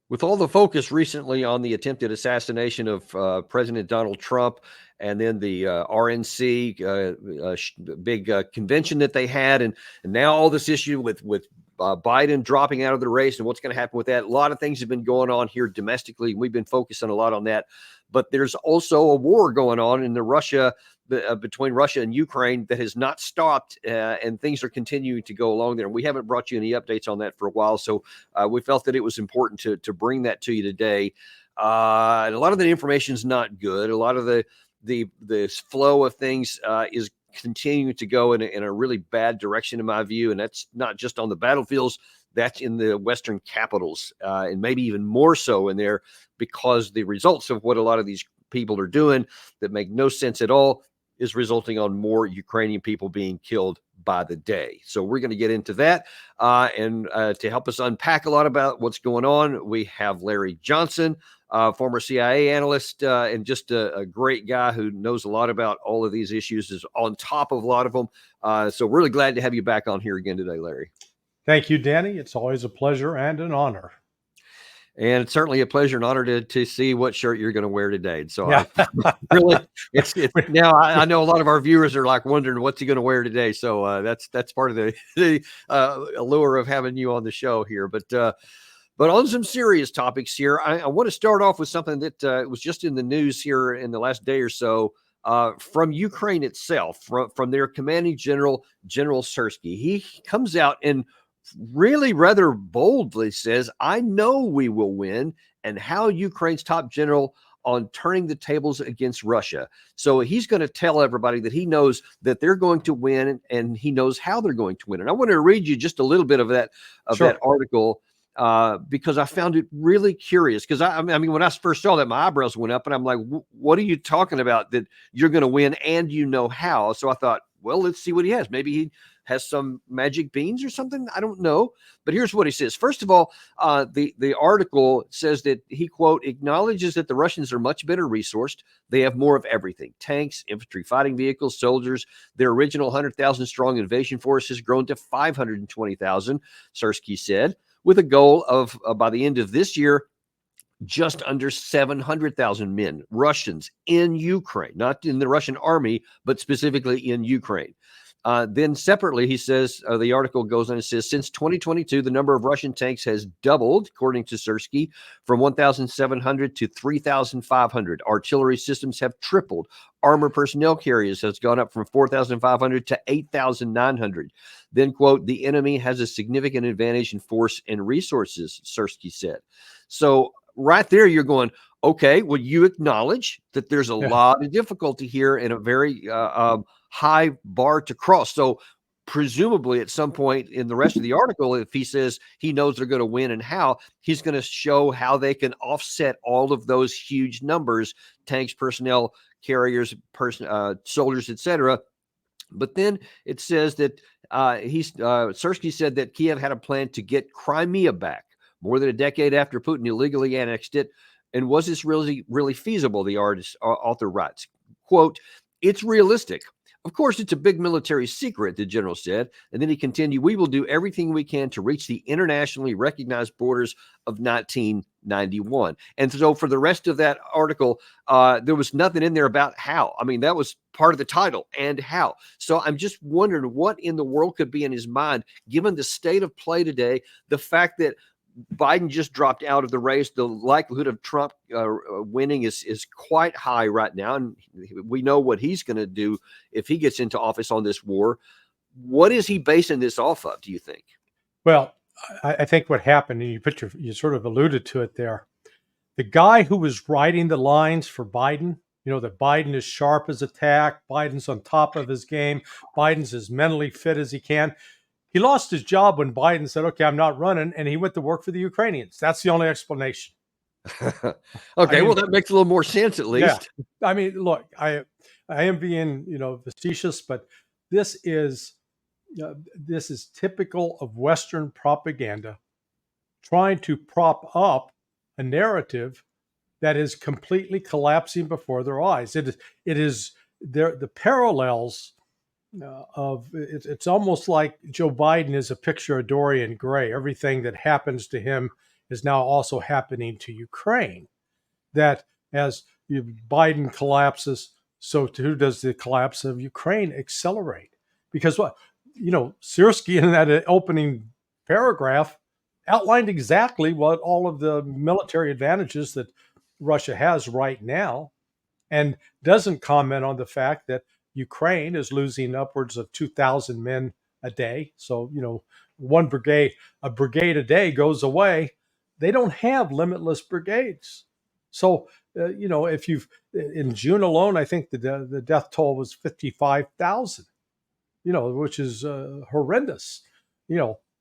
With all the focus recently on the attempted assassination of President Donald Trump, and then the RNC big convention that they had, and now all this issue with Biden dropping out of the race and what's going to happen with that. A lot of things have been going on here domestically. We've been focusing a lot on that, but there's also a war going on in the between Russia and Ukraine that has not stopped, and things are continuing to go along there. And we haven't brought you any updates on that for a while, so we felt that it was important to bring that to you today. And a lot of the information is not good. A lot of the flow of things is continuing to go in a really bad direction, in my view. And that's not just on the battlefields, that's in the Western capitals, and maybe even more so in there, because the results of what a lot of these people are doing that make no sense at all is resulting on more Ukrainian people being killed by the day. So we're going to get into that. And to help us unpack a lot about what's going on, we have Larry Johnson, former CIA analyst, and just a great guy who knows a lot about all of these issues, is on top of a lot of them. So really glad to have you back on here again today, Larry. Thank you, Danny. It's always a pleasure and an honor. And it's certainly a pleasure and honor to see what shirt you're going to wear today. And so really, it's now I know a lot of our viewers are like wondering what's he going to wear today. So that's part of the allure of having you on the show here. But on some serious topics here, I want to start off with something that was just in the news here in the last day or so, from Ukraine itself, from their commanding general, General Syrskyi. He comes out and really rather boldly says, I know we will win, and how Ukraine's top general on turning the tables against Russia. So he's going to tell everybody that he knows that they're going to win, and he knows how they're going to win. And I want to read you just a little bit of that article, because I found it really curious. Because I mean, when I first saw that, my eyebrows went up, and I'm like, what are you talking about that you're going to win and you know how? So I thought, well, let's see what he has. Maybe he has some magic beans or something. I don't know. But here's what he says. First of all, the article says that he, quote, acknowledges that the Russians are much better resourced. They have more of everything: tanks, infantry, fighting vehicles, soldiers. Their original 100,000 strong invasion force has grown to 520,000, Syrskyi said, with a goal of, by the end of this year, just under 700,000 men, Russians, in Ukraine, not in the Russian army, but specifically in Ukraine. Then separately, he says, the article goes on and says, since 2022, the number of Russian tanks has doubled, according to Syrskyi, from 1,700 to 3,500. Artillery systems have tripled. Armored personnel carriers has gone up from 4,500 to 8,900. Then, quote, the enemy has a significant advantage in force and resources, Syrskyi said. So right there, you're going, okay, well, you acknowledge that there's a lot of difficulty here and a very high bar to cross. So presumably at some point in the rest of the article, if he says he knows they're going to win and how, he's going to show how they can offset all of those huge numbers: tanks, personnel carriers, soldiers, etc. But then it says that Syrskyi said that Kiev had a plan to get Crimea back more than a decade after Putin illegally annexed it. And was this really feasible? The author writes, quote, it's realistic. Of course, it's a big military secret, the general said. And then he continued, we will do everything we can to reach the internationally recognized borders of 1991. And so for the rest of that article, there was nothing in there about how. I mean, that was part of the title, and how. So I'm just wondering what in the world could be in his mind, given the state of play today, the fact that Biden just dropped out of the race. The likelihood of Trump winning is quite high right now. And we know what he's going to do if he gets into office on this war. What is he basing this off of, do you think? Well, I think what happened, and you sort of alluded to it there. The guy who was writing the lines for Biden, that Biden is sharp as a tack, Biden's on top of his game, Biden's as mentally fit as he can. He lost his job when Biden said, okay, I'm not running, and he went to work for the Ukrainians. That's the only explanation. Okay, well, that makes a little more sense at least. Yeah. I mean, look, I am being, facetious, but this is typical of Western propaganda trying to prop up a narrative that is completely collapsing before their eyes. It is the parallels of it's almost like Joe Biden is a picture of Dorian Gray. Everything that happens to him is now also happening to Ukraine. That as Biden collapses, so too does the collapse of Ukraine accelerate. Because what, Sirski in that opening paragraph outlined exactly what all of the military advantages that Russia has right now, and doesn't comment on the fact that Ukraine is losing upwards of 2,000 men a day. So, a brigade a day goes away. They don't have limitless brigades. So, if you've in June alone, I think the death toll was 55,000, which is horrendous.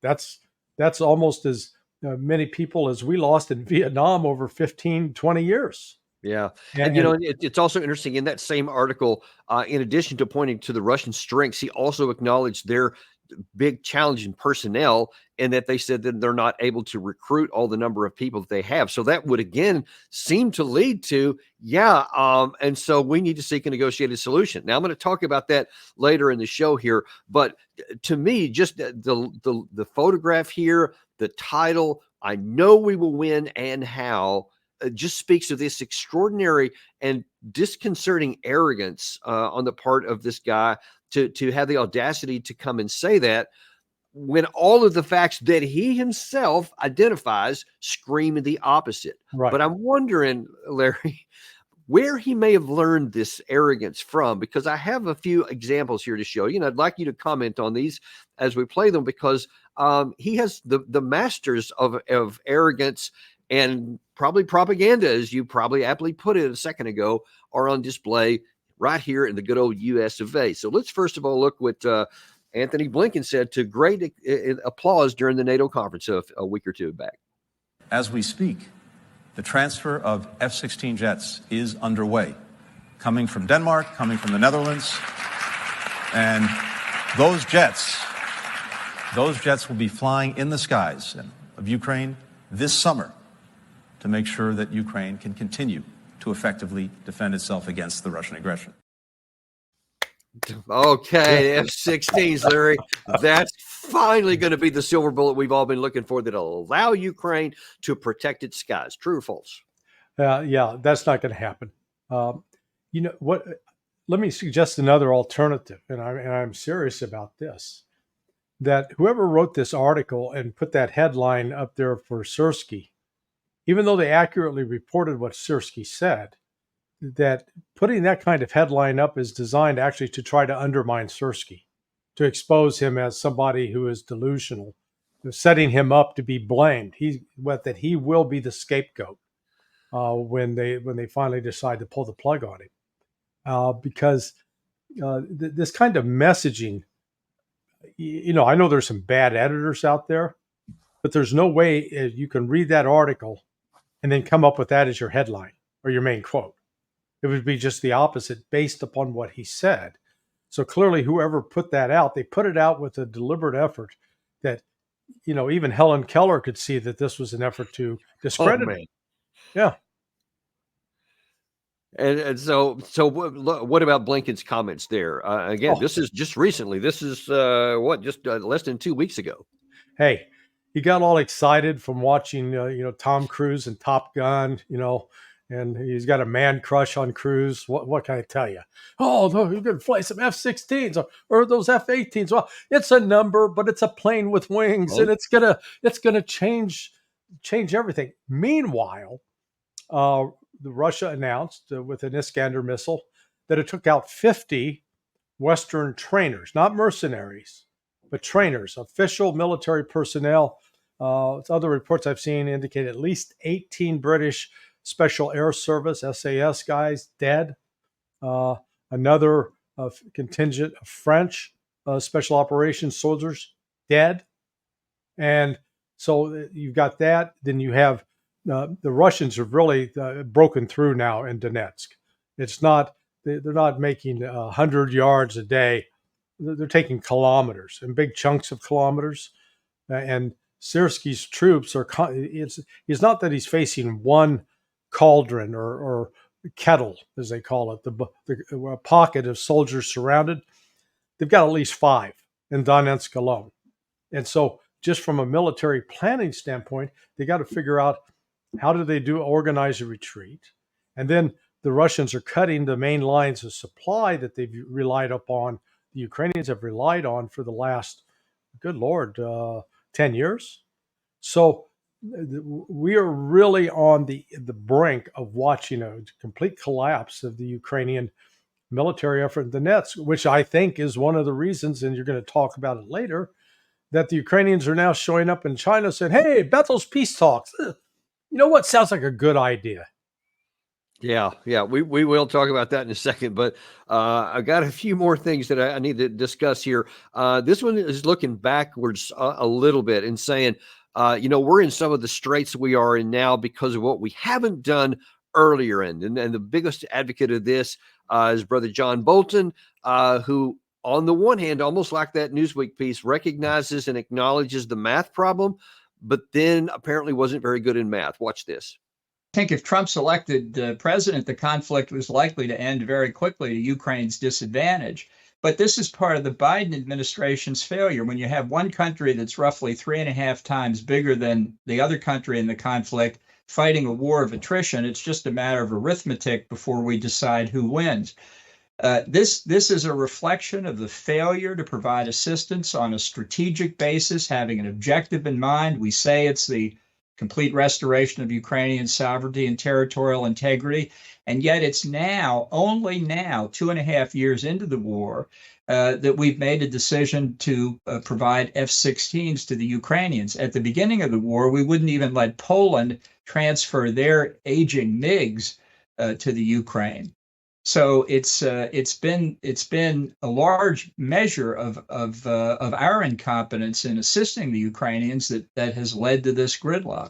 That's almost as many people as we lost in Vietnam over 15, 20 years. Yeah. And, it's also interesting in that same article, in addition to pointing to the Russian strengths, he also acknowledged their big challenge in personnel, and that they said that they're not able to recruit all the number of people that they have. So that would again seem to lead to, and so we need to seek a negotiated solution. Now I'm going to talk about that later in the show here, but to me, just the photograph here, the title, I know we will win and how, just speaks of this extraordinary and disconcerting arrogance on the part of this guy to have the audacity to come and say that, when all of the facts that he himself identifies scream the opposite. Right. But I'm wondering, Larry, where he may have learned this arrogance from, because I have a few examples here to show you, and I'd like you to comment on these as we play them, because he has the masters of arrogance and probably propaganda, as you probably aptly put it a second ago, are on display right here in the good old U.S. of A. So let's first of all look what Anthony Blinken said to great applause during the NATO conference a week or two back. As we speak, the transfer of F-16 jets is underway, coming from Denmark, coming from the Netherlands, and those jets will be flying in the skies of Ukraine this summer to make sure that Ukraine can continue to effectively defend itself against the Russian aggression. Okay, F-16s, Larry. That's finally going to be the silver bullet we've all been looking for that'll allow Ukraine to protect its skies. True or false? Yeah, that's not going to happen. What? Let me suggest another alternative, and I'm serious about this. That whoever wrote this article and put that headline up there for Sirski, even though they accurately reported what Sirski said, that putting that kind of headline up is designed actually to try to undermine Sirski, to expose him as somebody who is delusional, setting him up to be blamed. That he will be the scapegoat when they finally decide to pull the plug on him, because this kind of messaging, I know there's some bad editors out there, but there's no way you can read that article and then come up with that as your headline or your main quote. It would be just the opposite based upon what he said. So clearly, whoever put that out, they put it out with a deliberate effort that, even Helen Keller could see that this was an effort to discredit him. Yeah. And so what about Blinken's comments there? Again, this is just recently. This is just less than 2 weeks ago. Hey, he got all excited from watching, Tom Cruise and Top Gun, and he's got a man crush on Cruise. What can I tell you? Oh, you're going to fly some F-16s or those F-18s. Well, it's a number, but it's a plane with wings, and it's gonna change everything. Meanwhile, Russia announced with an Iskander missile that it took out 50 Western trainers, not mercenaries, but trainers, official military personnel. Other reports I've seen indicate at least 18 British Special Air Service, SAS guys dead. Another contingent of French Special Operations soldiers dead. And so you've got that. Then you have the Russians have really broken through now in Donetsk. It's not, they're not making 100 yards a day. They're taking kilometers and big chunks of kilometers. And Sirski's troops it's not that he's facing one cauldron or kettle, as they call it, the pocket of soldiers surrounded. They've got at least 5 in Donetsk alone. And so just from a military planning standpoint, they got to figure out how do they organize a retreat. And then the Russians are cutting the main lines of supply that they've relied upon, the Ukrainians have relied on for the last, good Lord, 10 years. So we are really on the brink of watching a complete collapse of the Ukrainian military effort, the nets, which I think is one of the reasons, and you're going to talk about it later, that the Ukrainians are now showing up in China saying, hey, Bethel's peace talks. You know what? Sounds like a good idea. Yeah, we will talk about that in a second, but I got a few more things that I need to discuss here. This one is looking backwards a little bit and saying, we're in some of the straits we are in now because of what we haven't done earlier. And the biggest advocate of this is Brother John Bolton, who, on the one hand, almost like that Newsweek piece, recognizes and acknowledges the math problem, but then apparently wasn't very good in math. Watch this. I think if Trump's elected president, the conflict was likely to end very quickly to Ukraine's disadvantage. But this is part of the Biden administration's failure. When you have one country that's roughly 3.5 times bigger than the other country in the conflict fighting a war of attrition, it's just a matter of arithmetic before we decide who wins. This is a reflection of the failure to provide assistance on a strategic basis, having an objective in mind. We say it's the complete restoration of Ukrainian sovereignty and territorial integrity. And yet it's only now, 2.5 years into the war, that we've made a decision to provide F-16s to the Ukrainians. At the beginning of the war, we wouldn't even let Poland transfer their aging MiGs to the Ukraine. So it's been a large measure of our incompetence in assisting the Ukrainians that has led to this gridlock.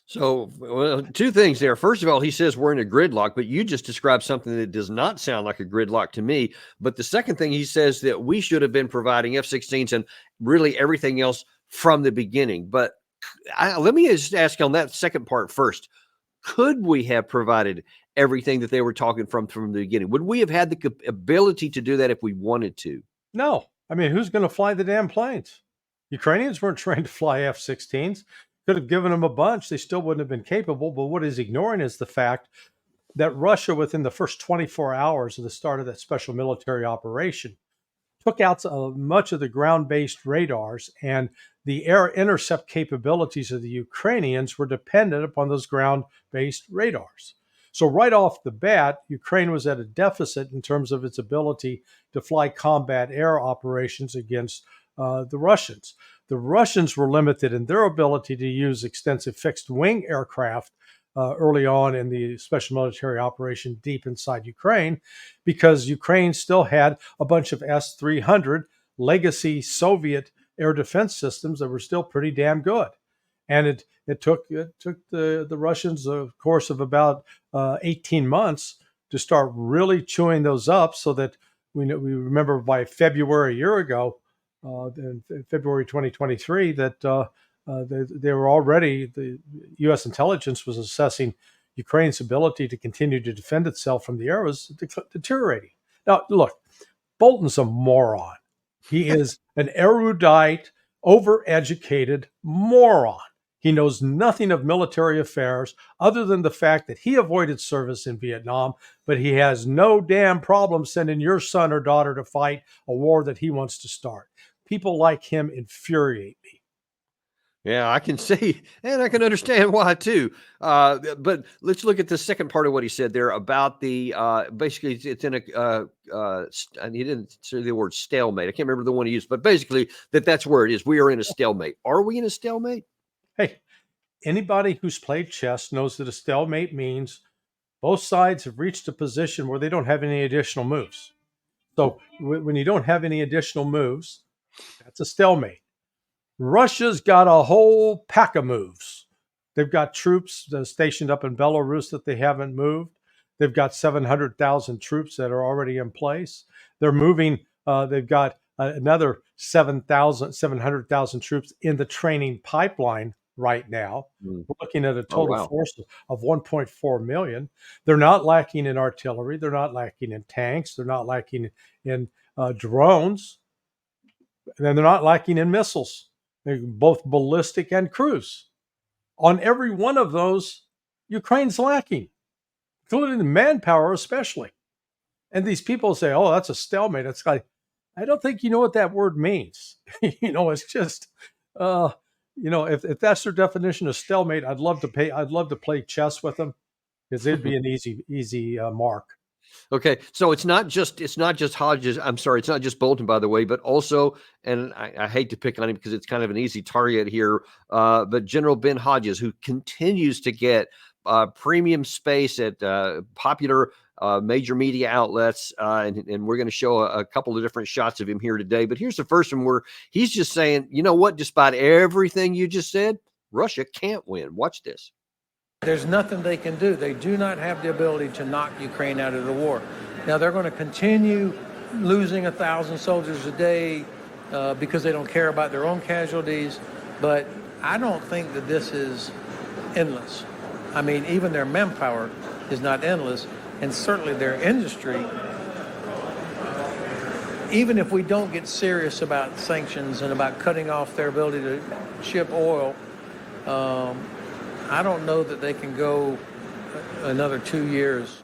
So, well, two things there. First of all, he says we're in a gridlock, but you just described something that does not sound like a gridlock to me. But the second thing, he says that we should have been providing F-16s and really everything else from the beginning. But let me just ask on that second part first. Could we have provided everything that they were talking from the beginning? Would we have had the ability to do that if we wanted to? No. I mean, who's going to fly the damn planes? Ukrainians weren't trained to fly F-16s. Could have given them a bunch. They still wouldn't have been capable. But what he's ignoring is the fact that Russia, within the first 24 hours of the start of that special military operation, took out much of the ground-based radars, and the air intercept capabilities of the Ukrainians were dependent upon those ground-based radars. So right off the bat, Ukraine was at a deficit in terms of its ability to fly combat air operations against the Russians. The Russians were limited in their ability to use extensive fixed-wing aircraft early on in the special military operation deep inside Ukraine, because Ukraine still had a bunch of S-300 legacy Soviet air defense systems that were still pretty damn good. And it took the Russians a course of about 18 months to start really chewing those up, so that we remember by February a year ago, in February 2023, that they were already, the U.S. intelligence was assessing Ukraine's ability to continue to defend itself from the air was deteriorating. Now, look, Bolton's a moron. He is an erudite, overeducated moron. He knows nothing of military affairs other than the fact that he avoided service in Vietnam, but he has no damn problem sending your son or daughter to fight a war that he wants to start. People like him infuriate me. Yeah, I can see, and I can understand why too. But let's look at the second part of what he said there about the basically it's in a and he didn't say the word stalemate. I can't remember the one he used, but basically that's where it is. We are in a stalemate. Are we in a stalemate? Hey, anybody who's played chess knows that a stalemate means both sides have reached a position where they don't have any additional moves. So when you don't have any additional moves, that's a stalemate. Russia's got a whole pack of moves. They've got troops stationed up in Belarus that they haven't moved. They've got 700,000 troops that are already in place. They're moving. They've got another 700,000 troops in the training pipeline right now. We're looking at a total force of 1.4 million. They're not lacking in artillery. They're not lacking in tanks. They're not lacking in drones. And they're not lacking in missiles. both ballistic and cruise. On every one of those, Ukraine's lacking, including the manpower especially. And these people say, oh, that's a stalemate. It's like, I don't think you know what that word means. It's just, if that's their definition of stalemate, I'd love to play chess with them, because it'd be an easy mark. Okay, so it's not just Hodges. I'm sorry, it's not just Bolton, by the way, but also, and I hate to pick on him because it's kind of an easy target here, but General Ben Hodges, who continues to get premium space at popular major media outlets, and we're going to show a couple of different shots of him here today. But here's the first one where he's just saying, you know what? Despite everything you just said, Russia can't win. Watch this. There's nothing they can do. They do not have the ability to knock Ukraine out of the war. Now, they're going to continue losing 1,000 soldiers a day because they don't care about their own casualties. But I don't think that this is endless. I mean, even their manpower is not endless, and certainly their industry. Even if we don't get serious about sanctions and about cutting off their ability to ship oil, I don't know that they can go another 2 years.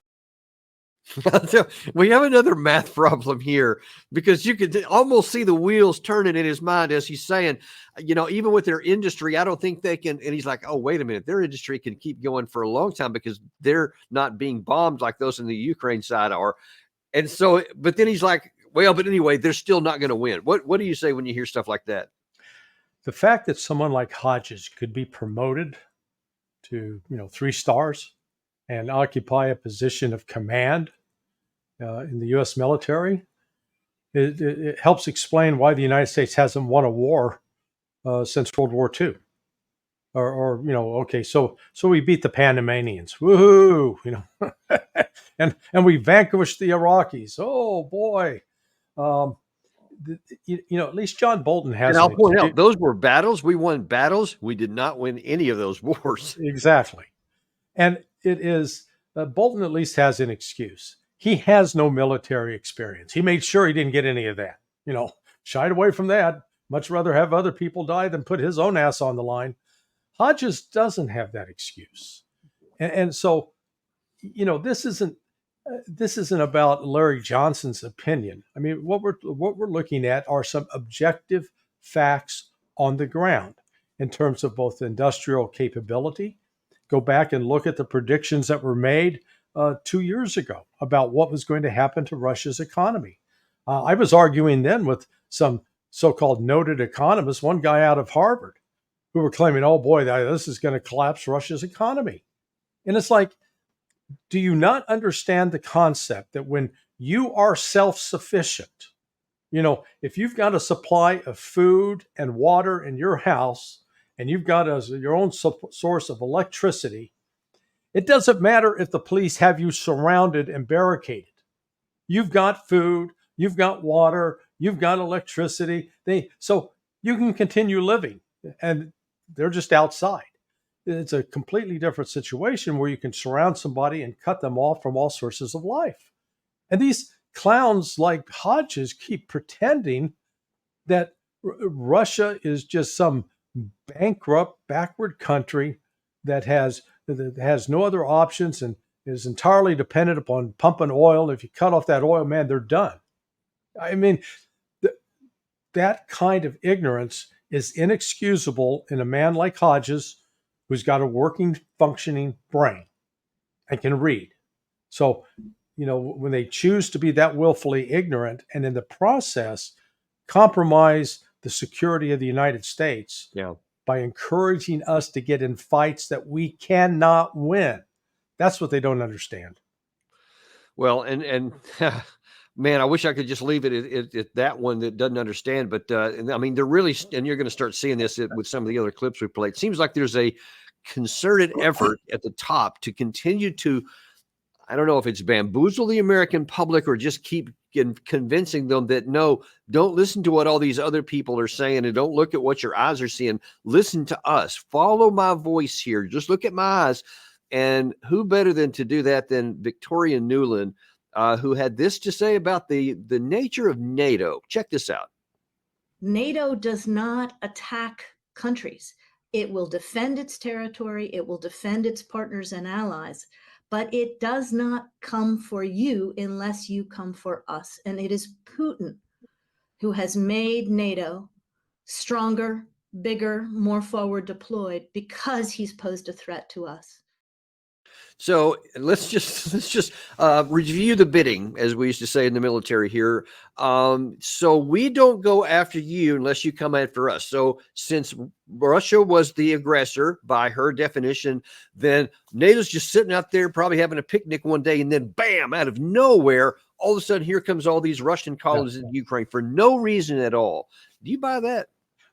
We have another math problem here, because you could almost see the wheels turning in his mind as he's saying, even with their industry, I don't think they can. And he's like, oh, wait a minute, their industry can keep going for a long time because they're not being bombed like those in the Ukraine side are. And so, but then he's like, well, but anyway, they're still not going to win. What do you say when you hear stuff like that? The fact that someone like Hodges could be promoted to 3 stars and occupy a position of command in the U.S. military, it helps explain why the United States hasn't won a war since World War II. Okay, so we beat the Panamanians, woohoo! and we vanquished the Iraqis. Oh boy. At least John Bolton has. And I'll point out, those were battles. We won battles. We did not win any of those wars. Exactly. And it is, Bolton at least has an excuse. He has no military experience. He made sure he didn't get any of that. Shied away from that. Much rather have other people die than put his own ass on the line. Hodges doesn't have that excuse. And so, this isn't about Larry Johnson's opinion. I mean, what we're looking at are some objective facts on the ground in terms of both industrial capability. Go back and look at the predictions that were made 2 years ago about what was going to happen to Russia's economy. I was arguing then with some so-called noted economists, one guy out of Harvard, who were claiming, oh boy, this is going to collapse Russia's economy. And it's like, do you not understand the concept that when you are self-sufficient, if you've got a supply of food and water in your house, and you've got your own source of electricity, it doesn't matter if the police have you surrounded and barricaded. You've got food, you've got water, you've got electricity. So you can continue living, and they're just outside. It's a completely different situation where you can surround somebody and cut them off from all sources of life. And these clowns like Hodges keep pretending that Russia is just some bankrupt, backward country that has no other options and is entirely dependent upon pumping oil. If you cut off that oil, man, they're done. I mean, that kind of ignorance is inexcusable in a man like Hodges, who's got a working, functioning brain and can read. So, when they choose to be that willfully ignorant and in the process compromise the security of the United States by encouraging us to get in fights that we cannot win, that's what they don't understand. Well, and man, I wish I could just leave it at that one that doesn't understand. But I mean, they're really, and you're going to start seeing this with some of the other clips we played. It seems like there's a concerted effort at the top to continue to, I don't know if it's bamboozle the American public or just keep convincing them that, no, don't listen to what all these other people are saying and don't look at what your eyes are seeing. Listen to us. Follow my voice here. Just look at my eyes. And who better than to do that than Victoria Nuland, who had this to say about the nature of NATO. Check this out. NATO does not attack countries. It will defend its territory, it will defend its partners and allies, but it does not come for you unless you come for us. And it is Putin who has made NATO stronger, bigger, more forward deployed because he's posed a threat to us. So let's just review the bidding, as we used to say in the military here. So we don't go after you unless you come after us. So since Russia was the aggressor by her definition, then NATO's just sitting out there probably having a picnic one day, and then bam, out of nowhere, all of a sudden here comes all these Russian colonies in Ukraine for no reason at all. Do you buy that?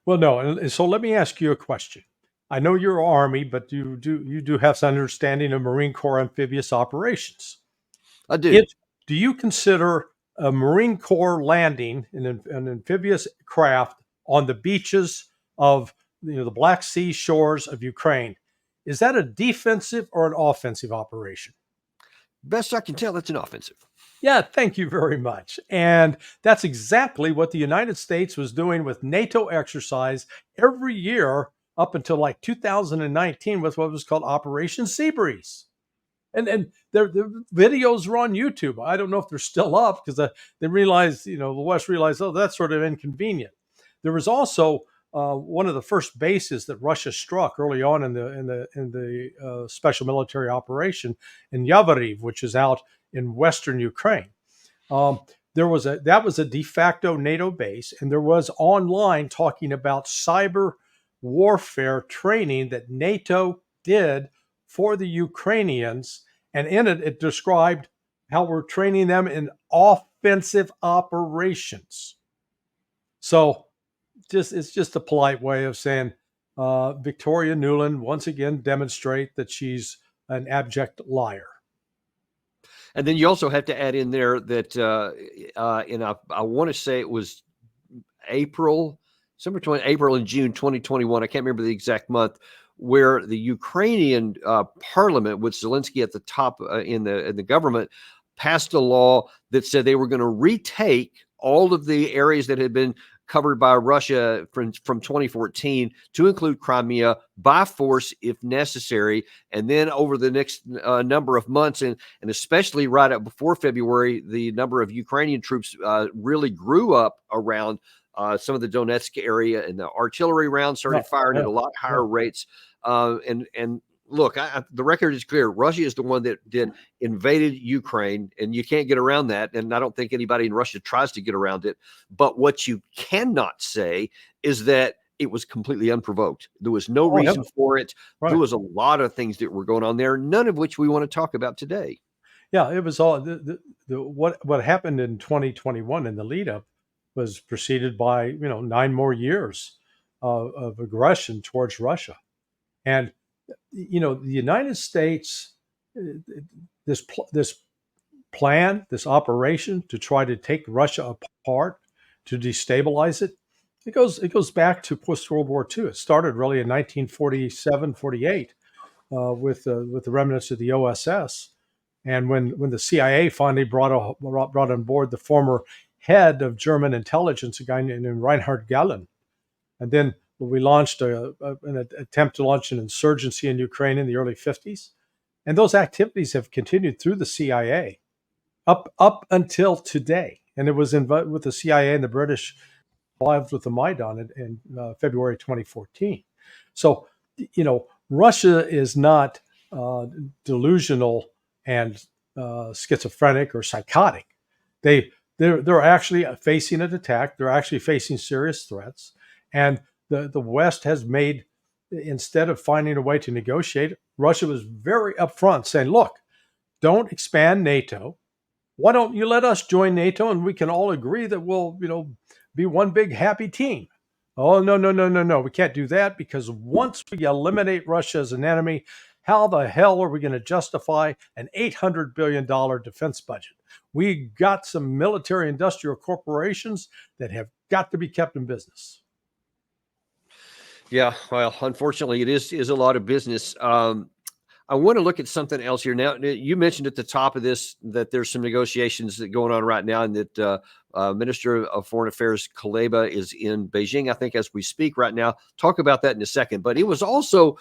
Well, no. And so let me ask you a question. I know you're Army, but you do have some understanding of Marine Corps amphibious operations. I do. Do you consider a Marine Corps landing in an amphibious craft on the beaches of the Black Sea shores of Ukraine, is that a defensive or an offensive operation? Best I can tell, it's an offensive. Yeah, thank you very much. And that's exactly what the United States was doing with NATO exercise every year up until like 2019 with what was called Operation Seabreeze. And their videos were on YouTube. I don't know if they're still up because they realized, the West realized, oh, that's sort of inconvenient. There was also one of the first bases that Russia struck early on in the special military operation in Yavoriv, which is out in western Ukraine. That was a de facto NATO base, and there was online talking about cyber warfare training that NATO did for the Ukrainians, and in it described how we're training them in offensive operations. So it's just a polite way of saying Victoria Nuland once again demonstrate that she's an abject liar. And then you also have to add in there that, I want to say it was April and June 2021. I can't remember the exact month, where the Ukrainian parliament, with Zelensky at the top in the government, passed a law that said they were going to retake all of the areas that had been covered by Russia from 2014, to include Crimea, by force if necessary. And then over the next number of months, and especially right up before February, the number of Ukrainian troops really grew up around some of the Donetsk area, and the artillery rounds started firing at a lot higher rates. And look, the record is clear. Russia is the one that invaded Ukraine, and you can't get around that. And I don't think anybody in Russia tries to get around it. But what you cannot say is that it was completely unprovoked. There was no reason for it. Right. There was a lot of things that were going on there, none of which we want to talk about today. Yeah, it was all what happened in 2021 in the lead up was preceded by 9 more years of aggression towards Russia. And the United States, this plan, this operation to try to take Russia apart, to destabilize it, it goes back to post World War II. It started really in 1947, 48 with the remnants of the OSS, and when the CIA finally brought on board the former head of German intelligence, a guy named Reinhard Gehlen, and then we launched an attempt to launch an insurgency in Ukraine in the early 50s. And those activities have continued through the CIA up until today. And it was with the CIA and the British involved with the Maidan in February 2014. So, Russia is not delusional and schizophrenic or psychotic. They're actually facing an attack. They're actually facing serious threats. And the West has made, instead of finding a way to negotiate, Russia was very upfront saying, look, don't expand NATO. Why don't you let us join NATO and we can all agree that we'll, be one big happy team? Oh, no. We can't do that, because once we eliminate Russia as an enemy, how the hell are we going to justify an $800 billion defense budget? We got some military industrial corporations that have got to be kept in business. Yeah, well, unfortunately, it is a lot of business. I want to look at something else here. Now, you mentioned at the top of this that there's some negotiations that going on right now, and that Minister of Foreign Affairs Kuleba is in Beijing, I think, as we speak right now. Talk about that in a second. But it was also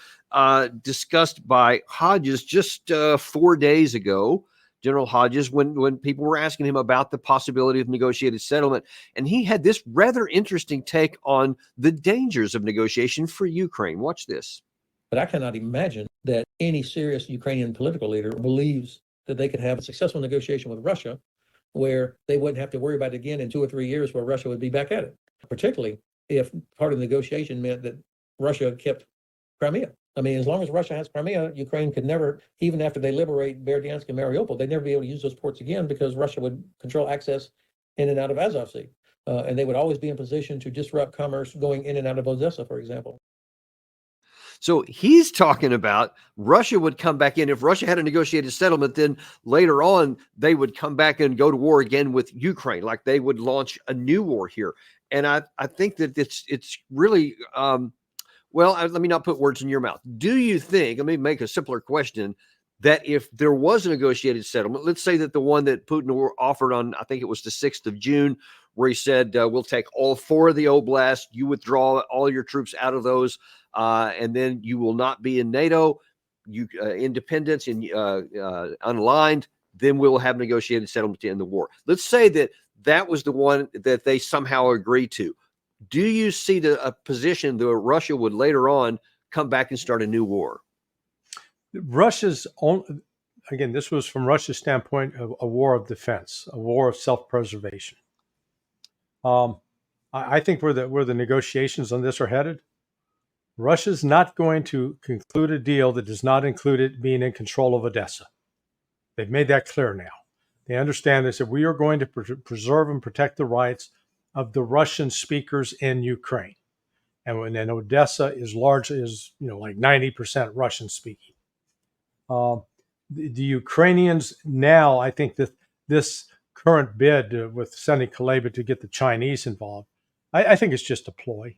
discussed by Hodges just 4 days ago, General Hodges, when people were asking him about the possibility of negotiated settlement. And he had this rather interesting take on the dangers of negotiation for Ukraine. Watch this. But I cannot imagine that any serious Ukrainian political leader believes that they could have a successful negotiation with Russia where they wouldn't have to worry about it again in 2 or 3 years where Russia would be back at it, particularly if part of the negotiation meant that Russia kept Crimea. I mean, as long as Russia has Crimea, Ukraine could never, even after they liberate Berdyansk and Mariupol, they'd never be able to use those ports again because Russia would control access in and out of Azov Sea. And they would always be in position to disrupt commerce going in and out of Odessa, for example. So he's talking about Russia would come back in. If Russia had a negotiated settlement, then later on they would come back and go to war again with Ukraine, like they would launch a new war here. And I think that it's really, let me not put words in your mouth. Do you think, let me make a simpler question, that if there was a negotiated settlement, let's say that the one that Putin offered on, I think it was the 6th of June, where he said, we'll take all 4 of the oblasts, you withdraw all your troops out of those, and then you will not be in NATO, independence and unaligned, then we'll have negotiated settlement to end the war. Let's say that that was the one that they somehow agreed to. Do you see a position that Russia would later on come back and start a new war? Russia's own, again, this was from Russia's standpoint of a war of defense, a war of self-preservation. I think where the negotiations on this are headed, Russia's not going to conclude a deal that does not include it being in control of Odessa. They've made that clear now. They understand this, that we are going to preserve and protect the rights of the Russian speakers in Ukraine. And then Odessa is largely, like 90% Russian speaking. The Ukrainians now, I think that this current bid with sending Kuleba to get the Chinese involved, I think it's just a ploy.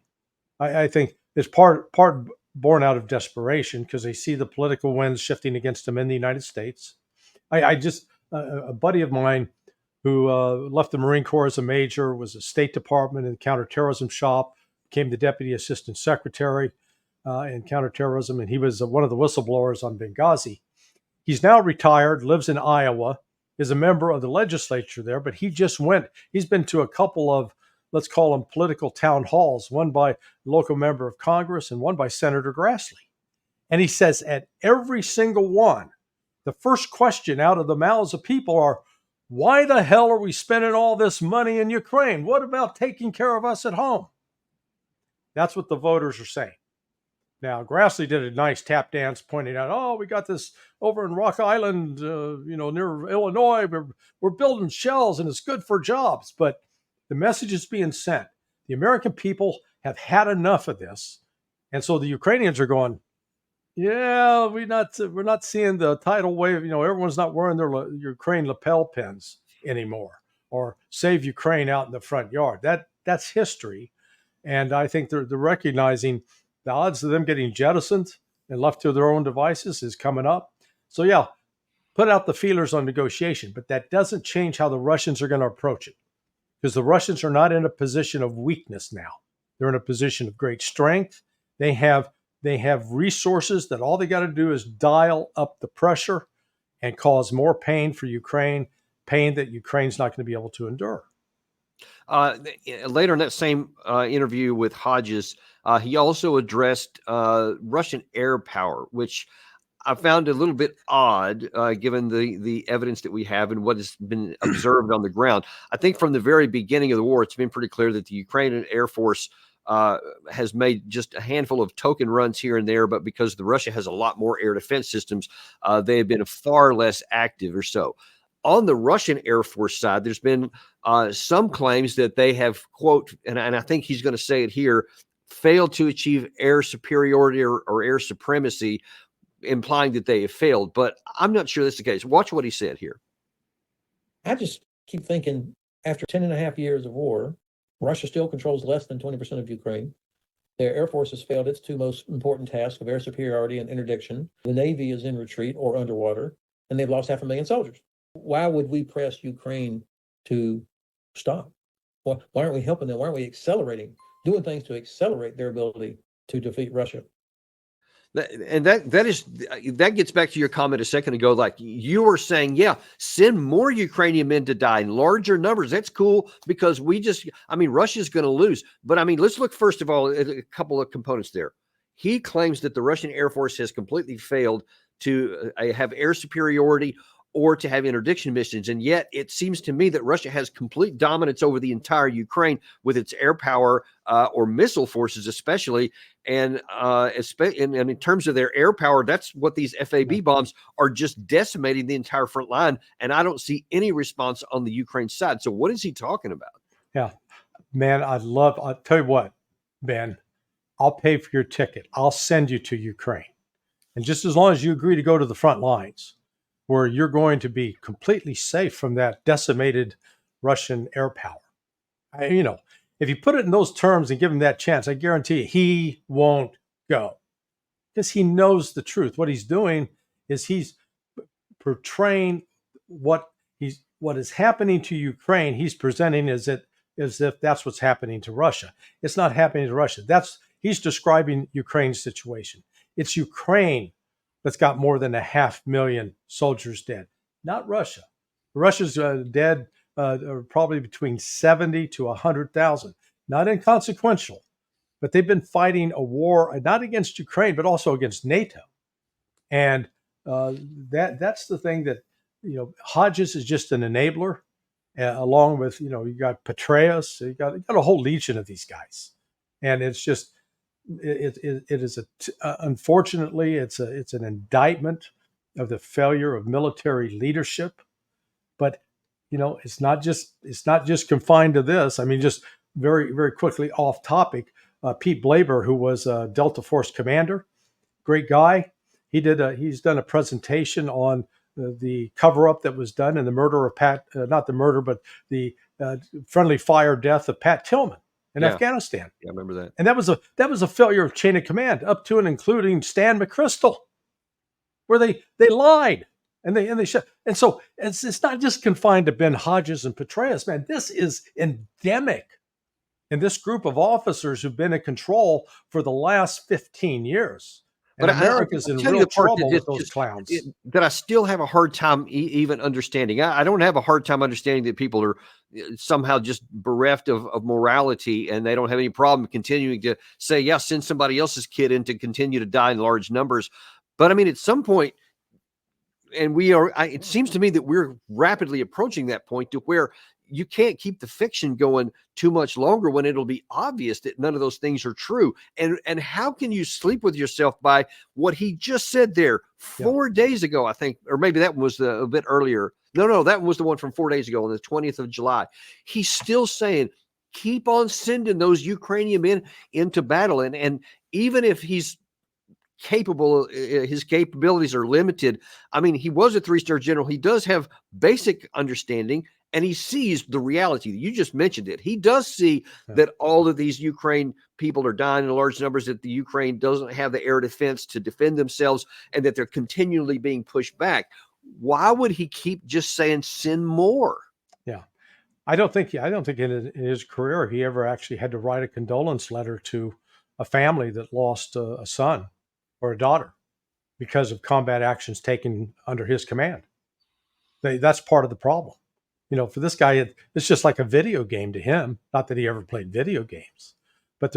I think it's part born out of desperation because they see the political winds shifting against them in the United States. A buddy of mine who left the Marine Corps as a major, was a State Department and counterterrorism shop, became the Deputy Assistant Secretary in counterterrorism, and he was one of the whistleblowers on Benghazi. He's now retired, lives in Iowa, is a member of the legislature there, but he's been to a couple of, let's call them political town halls, one by a local member of Congress and one by Senator Grassley. And he says at every single one, the first question out of the mouths of people are, why the hell are we spending all this money in Ukraine? What about taking care of us at home? That's what the voters are saying. Now, Grassley did a nice tap dance pointing out, we got this over in Rock Island, near Illinois. We're building shells and it's good for jobs. But the message is being sent. The American people have had enough of this. And so the Ukrainians are going, yeah, we're not seeing the tidal wave. Everyone's not wearing their Ukraine lapel pins anymore, or Save Ukraine out in the front yard. That's history. And I think they're recognizing the odds of them getting jettisoned and left to their own devices is coming up. So yeah, put out the feelers on negotiation, but that doesn't change how the Russians are going to approach it, because the Russians are not in a position of weakness now. They're in a position of great strength. They have resources that all they got to do is dial up the pressure and cause more pain for Ukraine, pain that Ukraine's not going to be able to endure. Later in that same interview with Hodges, he also addressed Russian air power, which I found a little bit odd, given the evidence that we have and what has been observed on the ground. I think from the very beginning of the war, it's been pretty clear that the Ukrainian Air Force has made just a handful of token runs here and there, but because Russia has a lot more air defense systems, they have been far less active or so. On the Russian Air Force side, there's been some claims that they have, quote, and I think he's going to say it here, failed to achieve air superiority or air supremacy, implying that they have failed. But I'm not sure that's the case. Watch what he said here. I just keep thinking, after 10 and a half years of war, Russia still controls less than 20% of Ukraine. Their Air Force has failed its two most important tasks of air superiority and interdiction. The Navy is in retreat or underwater, and they've lost 500,000 soldiers. Why would we press Ukraine to stop? Why aren't we helping them? Why aren't we doing things to accelerate their ability to defeat Russia? That gets back to your comment a second ago. Like you were saying, yeah, send more Ukrainian men to die in larger numbers. That's cool because Russia's going to lose. But let's look first of all at a couple of components there. He claims that the Russian Air Force has completely failed to have air superiority or to have interdiction missions. And yet it seems to me that Russia has complete dominance over the entire Ukraine with its air power or missile forces, especially. And in terms of their air power, that's what these FAB bombs are just decimating the entire front line. And I don't see any response on the Ukraine side. So what is he talking about? Yeah, man, I'll tell you what, Ben, I'll pay for your ticket. I'll send you to Ukraine. And just as long as you agree to go to the front lines, where you're going to be completely safe from that decimated Russian air power. If you put it in those terms and give him that chance, I guarantee you he won't go because he knows the truth. What he's doing is he's portraying what is happening to Ukraine. He's presenting as if that's what's happening to Russia. It's not happening to Russia. He's describing Ukraine's situation. It's Ukraine that's got more than 500,000 soldiers dead, not Russia. Russia's dead probably between 70 to 100,000. Not inconsequential, but they've been fighting a war not against Ukraine, but also against NATO. And that's the thing that, Hodges is just an enabler, along with, you got Petraeus, you got a whole legion of these guys. And it's just, unfortunately, it's an indictment of the failure of military leadership. But it's not just confined to this. Just very, very quickly off topic. Pete Blaber, who was a Delta Force commander, great guy. He's done a presentation on the cover up that was done in the murder of not the murder, but the friendly fire death of Pat Tillman in Afghanistan. Yeah, I remember that. And that was a failure of chain of command, up to and including Stan McChrystal, where they lied and they shut. And so it's not just confined to Ben Hodges and Petraeus, man. This is endemic in this group of officers who've been in control for the last 15 years. And America's in real trouble with those clowns. That I still have a hard time even understanding. I don't have a hard time understanding that people are somehow just bereft of morality and they don't have any problem continuing to say, yeah, send somebody else's kid in to continue to die in large numbers. But at some point, and it seems to me that we're rapidly approaching that point to where you can't keep the fiction going too much longer when it'll be obvious that none of those things are true. And how can you sleep with yourself by what he just said there 4 days ago, I think, or maybe that one was a bit earlier. No, that one was the one from 4 days ago on the 20th of July. He's still saying, keep on sending those Ukrainian men into battle. And even if he's capable, his capabilities are limited. He was a 3-star general. He does have basic understanding. And he sees the reality. You just mentioned it. He does see that all of these Ukraine people are dying in large numbers, that the Ukraine doesn't have the air defense to defend themselves, and that they're continually being pushed back. Why would he keep just saying send more? Yeah. I don't think in his career he ever actually had to write a condolence letter to a family that lost a son or a daughter because of combat actions taken under his command. That's part of the problem. For this guy, it's just like a video game to him. Not that he ever played video games, but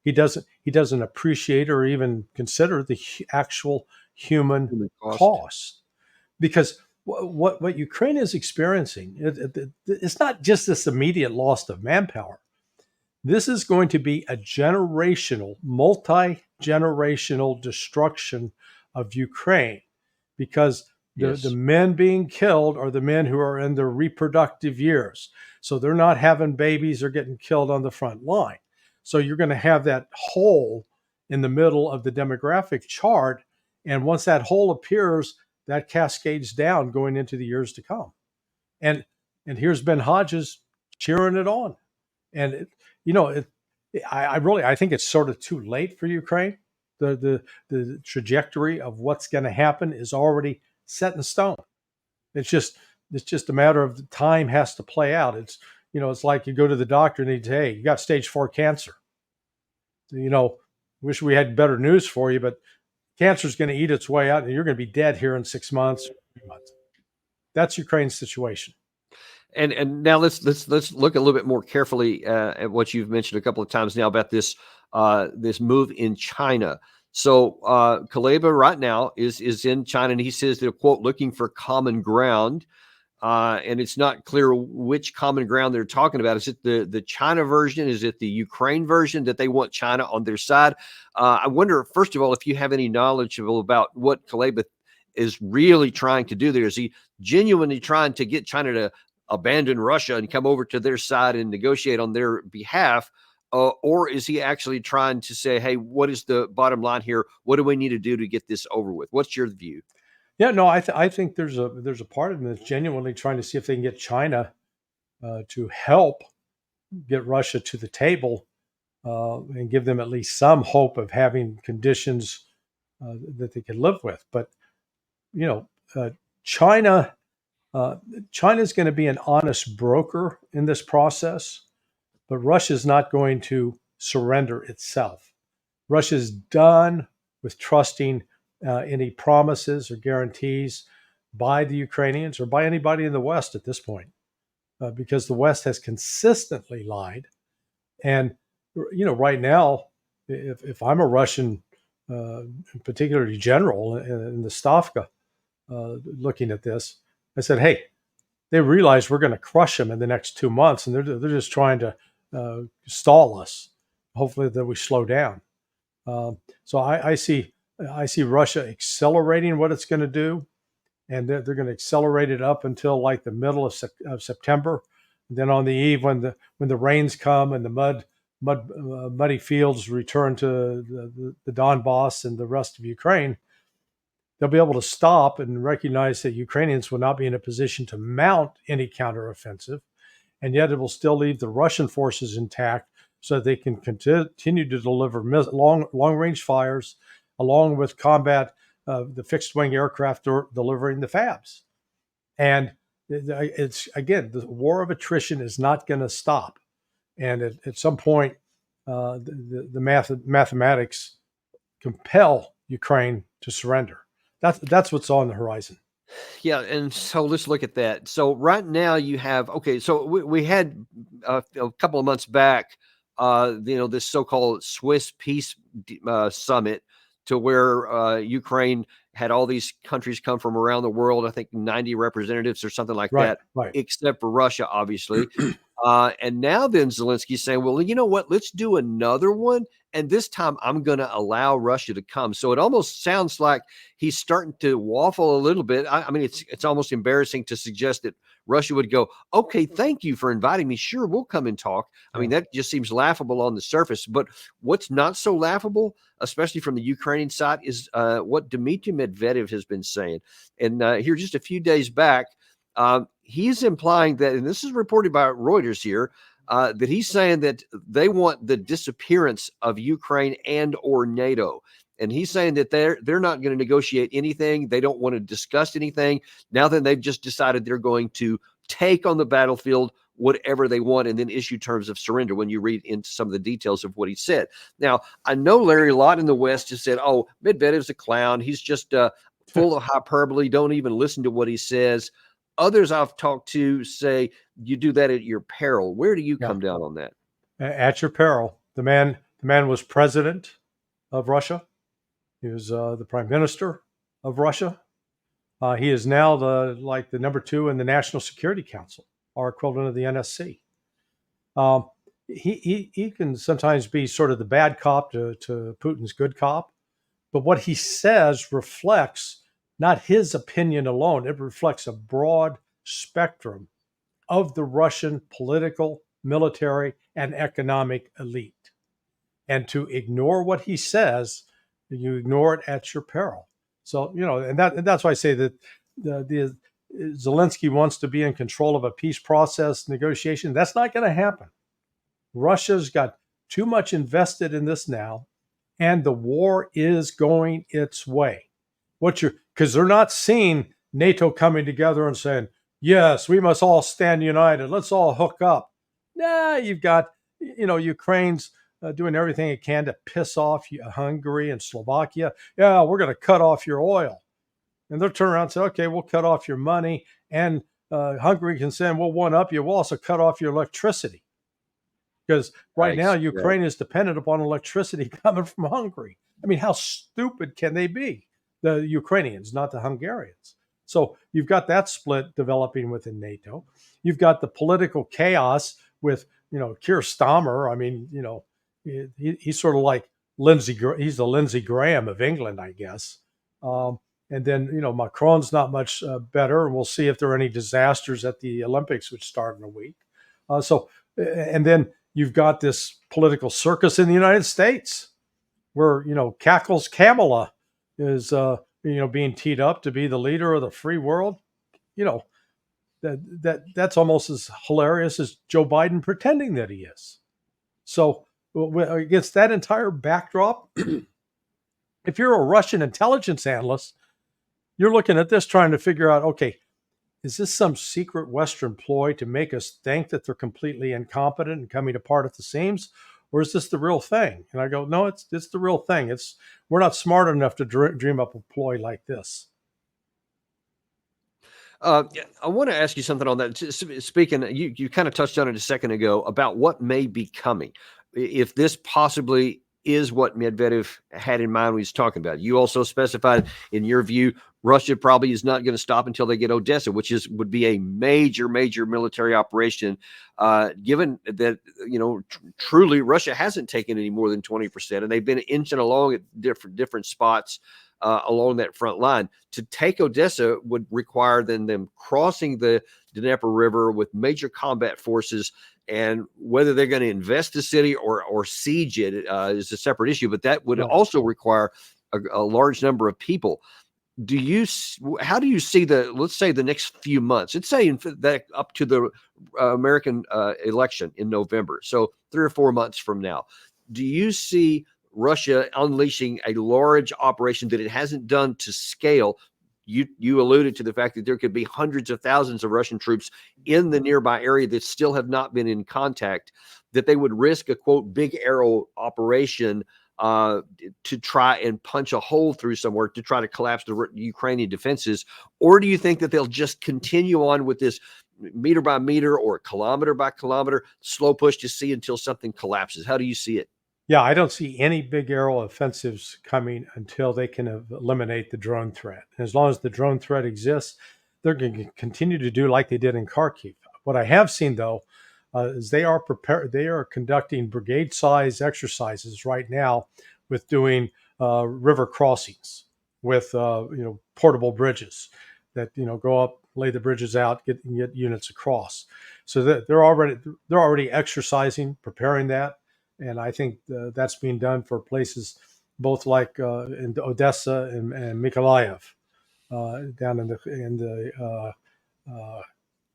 he doesn't appreciate or even consider the actual human cost. Because what Ukraine is experiencing, it's not just this immediate loss of manpower. This is going to be a multi-generational destruction of Ukraine, because the men being killed are the men who are in their reproductive years. So they're not having babies or getting killed on the front line. So you're going to have that hole in the middle of the demographic chart. And once that hole appears, that cascades down going into the years to come. And here's Ben Hodges cheering it on. And, I think it's sort of too late for Ukraine. The trajectory of what's going to happen is already set in stone. It's just a matter of the time has to play out. It's like you go to the doctor and he says, hey, you got stage 4 cancer. Wish we had better news for you, but cancer is going to eat its way out and you're going to be dead here in 6 months, 3 months. That's Ukraine's situation. And now let's look a little bit more carefully at what you've mentioned a couple of times now about this move in China. So Kuleba right now is in China, and he says they're, quote, looking for common ground. And it's not clear which common ground they're talking about. Is it the China version? Is it the Ukraine version that they want China on their side? I wonder, first of all, if you have any knowledge about what Kuleba is really trying to do there. Is he genuinely trying to get China to abandon Russia and come over to their side and negotiate on their behalf? Or is he actually trying to say, hey, what is the bottom line here? What do we need to do to get this over with? What's your view? Yeah, no, I think there's a part of them that's genuinely trying to see if they can get China to help get Russia to the table and give them at least some hope of having conditions that they can live with. But China's going to be an honest broker in this process, but Russia's not going to surrender itself. Russia's done with trusting any promises or guarantees by the Ukrainians or by anybody in the West at this point, because the West has consistently lied. And, right now, if I'm a Russian, particularly general in the Stavka, looking at this, I said, hey, they realize we're going to crush them in the next 2 months, and they're just trying to stall us. Hopefully that we slow down. So I see Russia accelerating what it's going to do, and they're going to accelerate it up until like the middle of September. And then on the eve, when the rains come and the muddy fields return to the Donbass and the rest of Ukraine, they'll be able to stop and recognize that Ukrainians will not be in a position to mount any counteroffensive, and yet it will still leave the Russian forces intact so that they can continue to deliver long-range fires along with combat the fixed-wing aircraft delivering the FABs. And it's, again, the war of attrition is not going to stop. And at some point, the mathematics compel Ukraine to surrender. That's what's on the horizon. Yeah, and so let's look at that. So right now you have, okay, so we had a couple of months back, this so-called Swiss Peace Summit, to where Ukraine had all these countries come from around the world, I think 90 representatives or something like that, right. Except for Russia, obviously. And now then Zelensky's saying, well, you know what, let's do another one. And this time I'm going to allow Russia to come. So it almost sounds like he's starting to waffle a little bit. I mean, it's almost embarrassing to suggest that Russia would go, okay, thank you for inviting me. Sure, we'll come and talk. I mean, that just seems laughable on the surface. But what's not so laughable, especially from the Ukrainian side, is what Dmitry Medvedev has been saying. And here just a few days back, he's implying that, and this is reported by Reuters here, that he's saying that they want the disappearance of Ukraine and or NATO. And he's saying that they're not going to negotiate anything. They don't want to discuss anything. Now then, they've just decided they're going to take on the battlefield whatever they want and then issue terms of surrender when you read into some of the details of what he said. Now, I know Larry Lott in the West has said, oh, Medvedev's a clown. He's just full of hyperbole. Don't even listen to what he says. Others I've talked to say you do that at your peril. Where do you come down on that? At your peril. The man was president of Russia. He was the prime minister of Russia. He is now the number 2 in the National Security Council, our equivalent of the NSC. He can sometimes be sort of the bad cop to Putin's good cop, but what he says reflects not his opinion alone. It reflects a broad spectrum of the Russian political, military, and economic elite. And to ignore what he says, you ignore it at your peril. So, and that's why I say that the Zelensky wants to be in control of a peace process negotiation. That's not going to happen. Russia's got too much invested in this now, and the war is going its way. Because they're not seeing NATO coming together and saying, yes, we must all stand united. Let's all hook up. Nah, you've got, Ukraine's doing everything it can to piss off Hungary and Slovakia. Yeah, we're going to cut off your oil. And they'll turn around and say, okay, we'll cut off your money. And Hungary can say, we'll one up you. We'll also cut off your electricity. Because right now, Ukraine is dependent upon electricity coming from Hungary. I mean, how stupid can they be? The Ukrainians, not the Hungarians. So you've got that split developing within NATO. You've got the political chaos with, Keir Starmer. I mean, he's sort of like he's the Lindsey Graham of England, I guess. And then, Macron's not much better. And we'll see if there are any disasters at the Olympics, which start in a week. And then you've got this political circus in the United States where, Cackles Kamala is, being teed up to be the leader of the free world. That's almost as hilarious as Joe Biden pretending that he is. So against that entire backdrop, if you're a Russian intelligence analyst, you're looking at this trying to figure out, okay, is this some secret Western ploy to make us think that they're completely incompetent and coming apart at the seams? Or is this the real thing? And I go, no, it's the real thing. We're not smart enough to dream up a ploy like this. I want to ask you something on that. Speaking, you kind of touched on it a second ago about what may be coming. If this possibly is what Medvedev had in mind when he's talking about it. You also specified, in your view, Russia probably is not going to stop until they get Odessa, which would be a major military operation, given that, truly Russia hasn't taken any more than 20%, and they've been inching along at different spots along that front line. To take Odessa would require then them crossing the Dnieper River with major combat forces, and whether they're going to invest the city or siege it is a separate issue, but that would also require a large number of people. How do you see let's say the next few months, let's say that up to the American election in November, so 3 or 4 months from now, do you see Russia unleashing a large operation that it hasn't done to scale? You alluded to the fact that there could be hundreds of thousands of Russian troops in the nearby area that still have not been in contact, that they would risk a, quote, big arrow operation to try and punch a hole through somewhere to try to collapse the Ukrainian defenses? Or do you think that they'll just continue on with this meter by meter or kilometer by kilometer slow push to see until something collapses? How do you see it? Yeah, I don't see any big arrow offensives coming until they can eliminate the drone threat. And as long as the drone threat exists, they're going to continue to do like they did in Kharkiv. What I have seen, though, is they are conducting brigade-size exercises right now with doing river crossings with portable bridges that go up, lay the bridges out, get units across. So that they're already exercising, preparing that. And I think that's being done for places both like in Odessa and Mykolaiv, down in the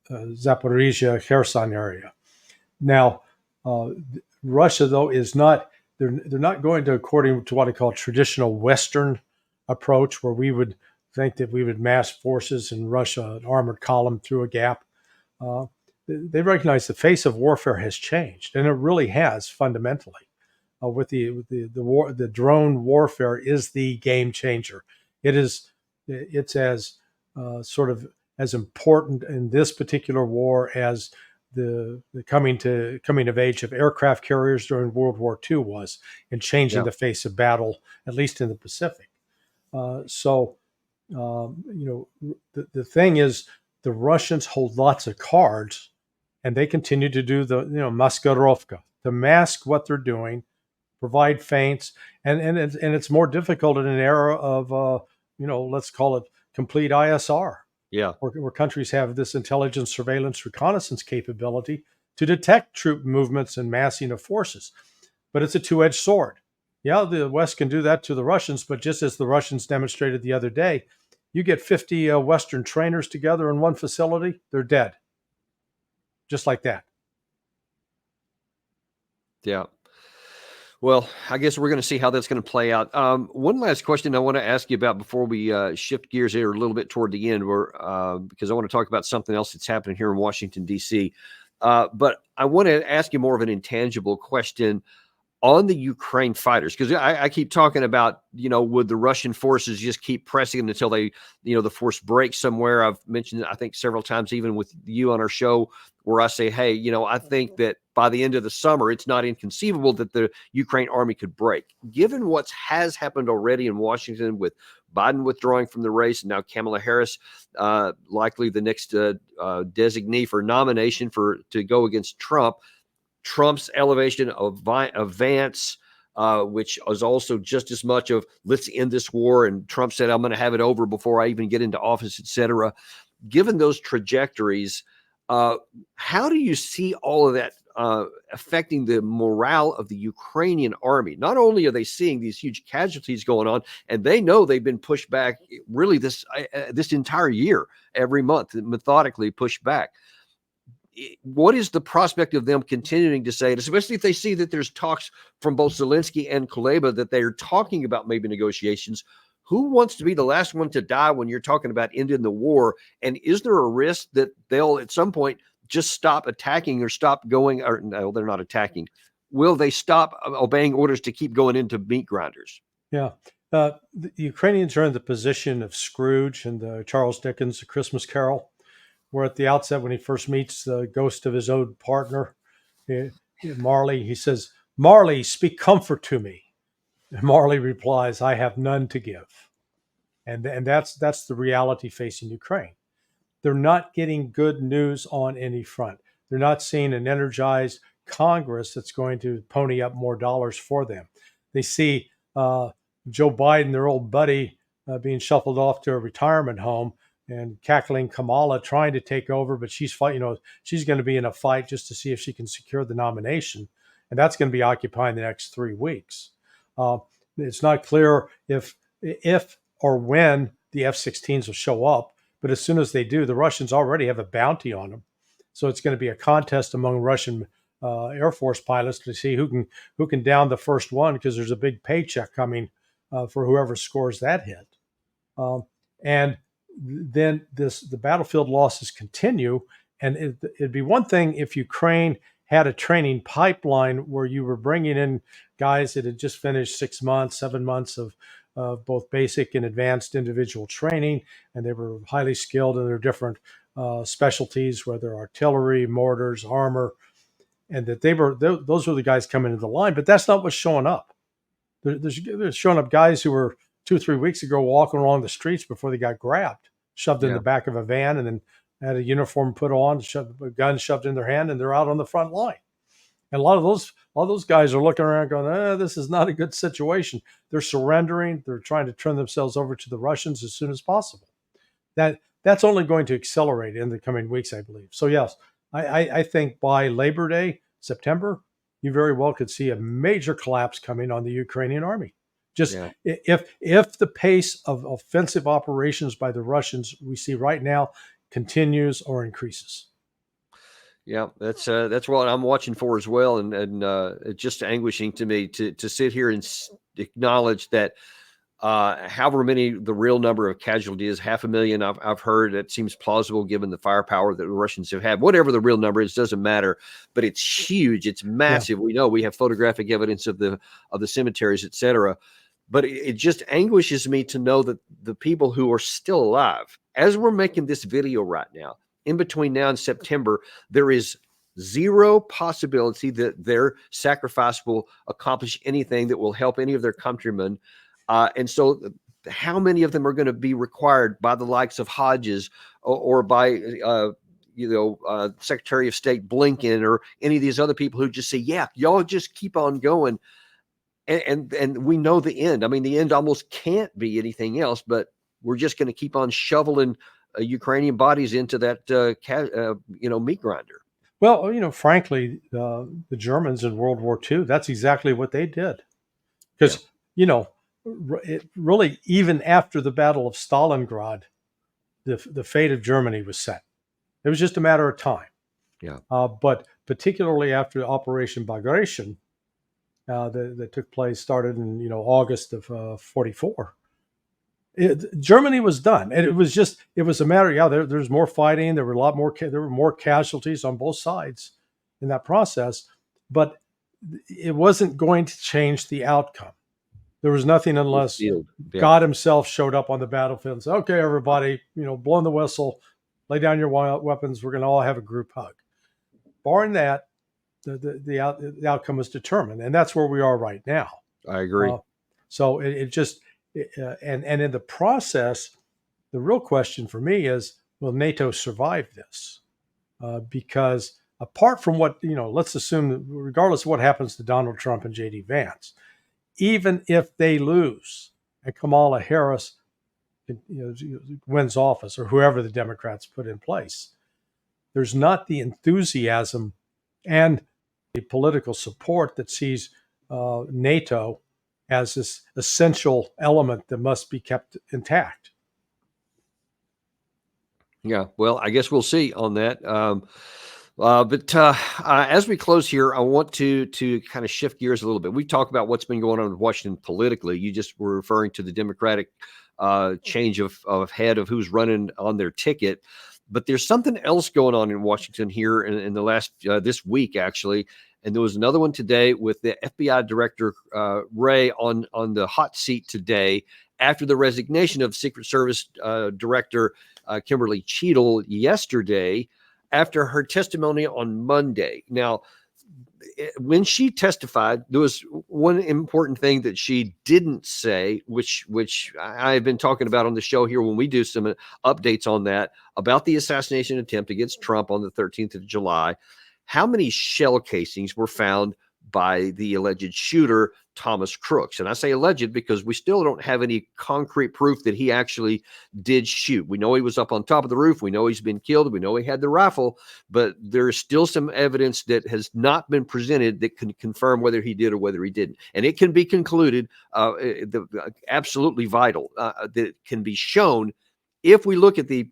Zaporizhia, Kherson area. Now, Russia, though, is not. They're not going to according to what I call traditional Western approach, where we would think that we would mass forces and rush an armored column through a gap. They recognize the face of warfare has changed, and it really has fundamentally. With the drone warfare is the game changer. It's as sort of as important in this particular war as the coming of age of aircraft carriers during World War II was in changing the face of battle, at least in the Pacific. The thing is, the Russians hold lots of cards. And they continue to do the, maskirovka, to mask what they're doing, provide feints, and it's more difficult in an era of, let's call it complete ISR. Yeah, where countries have this intelligence, surveillance, reconnaissance capability to detect troop movements and massing of forces. But it's a two-edged sword. Yeah, the West can do that to the Russians, but just as the Russians demonstrated the other day, you get 50 Western trainers together in one facility, they're dead. Just like that. Yeah. Well, I guess we're going to see how that's going to play out. One last question I want to ask you about before we shift gears here a little bit toward the end, because I want to talk about something else that's happening here in Washington, D.C. But I want to ask you more of an intangible question on the Ukraine fighters, because I keep talking about, would the Russian forces just keep pressing until they, the force breaks somewhere? I've mentioned it, I think, several times, even with you on our show, where I say, hey, I think that by the end of the summer, it's not inconceivable that the Ukraine army could break. Given what has happened already in Washington with Biden withdrawing from the race, and now Kamala Harris, likely the next designee for nomination to go against Trump's elevation of Vance, which is also just as much of let's end this war. And Trump said, I'm going to have it over before I even get into office, et cetera. Given those trajectories, how do you see all of that affecting the morale of the Ukrainian army? Not only are they seeing these huge casualties going on, and they know they've been pushed back really this entire year, every month, methodically pushed back. What is the prospect of them continuing to say it, especially if they see that there's talks from both Zelensky and Kuleba that they're talking about maybe negotiations? Who wants to be the last one to die when you're talking about ending the war? And is there a risk that they'll at some point just stop attacking or stop going, or no, they're not attacking. Will they stop obeying orders to keep going into meat grinders? Yeah. The Ukrainians are in the position of Scrooge in the Charles Dickens' A Christmas Carol, where at the outset, when he first meets the ghost of his old partner, Marley, he says, "Marley, speak comfort to me." And Marley replies, "I have none to give." And that's the reality facing Ukraine. They're not getting good news on any front. They're not seeing an energized Congress that's going to pony up more dollars for them. They see Joe Biden, their old buddy, being shuffled off to a retirement home, and cackling Kamala trying to take over, but she's fighting. She's going to be in a fight just to see if she can secure the nomination, and that's going to be occupying the next 3 weeks. It's not clear if or when the F-16s will show up, but as soon as they do, the Russians already have a bounty on them, so it's going to be a contest among Russian Air Force pilots to see who can down the first one, because there's a big paycheck coming for whoever scores that hit. And then the battlefield losses continue, and it'd be one thing if Ukraine had a training pipeline where you were bringing in guys that had just finished 6 months, 7 months of both basic and advanced individual training, and they were highly skilled in their different specialties, whether artillery, mortars, armor, and that those were the guys coming into the line. But that's not what's showing up. There's showing up guys who were 2 or 3 weeks ago walking along the streets before they got grabbed, shoved in the back of a van, and then had a uniform put on, a gun shoved in their hand, and they're out on the front line. And a lot of those guys are looking around going, this is not a good situation. They're surrendering. They're trying to turn themselves over to the Russians as soon as possible. That's only going to accelerate in the coming weeks, I believe. So yes, I think by Labor Day, September, you very well could see a major collapse coming on the Ukrainian army. If the pace of offensive operations by the Russians we see right now continues or increases. Yeah, that's what I'm watching for as well, and it's just anguishing to me to sit here and acknowledge that however many the real number of casualties, 500,000, I've heard, that seems plausible given the firepower that the Russians have had. Whatever the real number is, doesn't matter, but it's huge, it's massive. Yeah. We know we have photographic evidence of the cemeteries, et cetera. But it just anguishes me to know that the people who are still alive, as we're making this video right now, in between now and September, there is zero possibility that their sacrifice will accomplish anything that will help any of their countrymen. And so how many of them are going to be required by the likes of Hodges or by, Secretary of State Blinken or any of these other people who just say, yeah, y'all just keep on going. And we know the end. I mean, the end almost can't be anything else, but we're just going to keep on shoveling Ukrainian bodies into that, meat grinder. Well, frankly, the Germans in World War II, that's exactly what they did. Because, it really, even after the Battle of Stalingrad, the fate of Germany was set. It was just a matter of time. Yeah. But particularly after Operation Bagration, that took place, started in August of 44. Germany was done, and it was a matter. Yeah, there's more fighting. There were more casualties on both sides in that process, but it wasn't going to change the outcome. There was nothing unless God himself showed up on the battlefield and said, "Okay, everybody, blowing the whistle, lay down your weapons. We're going to all have a group hug." Barring that, the outcome was determined, and that's where we are right now. I agree. So and in the process, the real question for me is, will NATO survive this? Because apart from what, let's assume that regardless of what happens to Donald Trump and J.D. Vance, even if they lose and Kamala Harris wins office, or whoever the Democrats put in place, there's not the enthusiasm and the political support that sees NATO as this essential element that must be kept intact. Yeah, well, I guess we'll see on that. But as we close here, I want to kind of shift gears a little bit. We talk about what's been going on in Washington politically. You just were referring to the Democratic change of head of who's running on their ticket. But there's something else going on in Washington here in the last this week, actually. And there was another one today with the FBI Director Wray on the hot seat today after the resignation of Secret Service Director Kimberly Cheadle yesterday after her testimony on Monday. Now, when she testified, there was one important thing that she didn't say, which I've been talking about on the show here when we do some updates on that, about the assassination attempt against Trump on the 13th of July. How many shell casings were found by the alleged shooter, Thomas Crooks? And I say alleged because we still don't have any concrete proof that he actually did shoot. We know he was up on top of the roof. We know he's been killed. We know he had the rifle, but there's still some evidence that has not been presented that can confirm whether he did or whether he didn't. And it can be concluded, absolutely vital, that can be shown if we look at the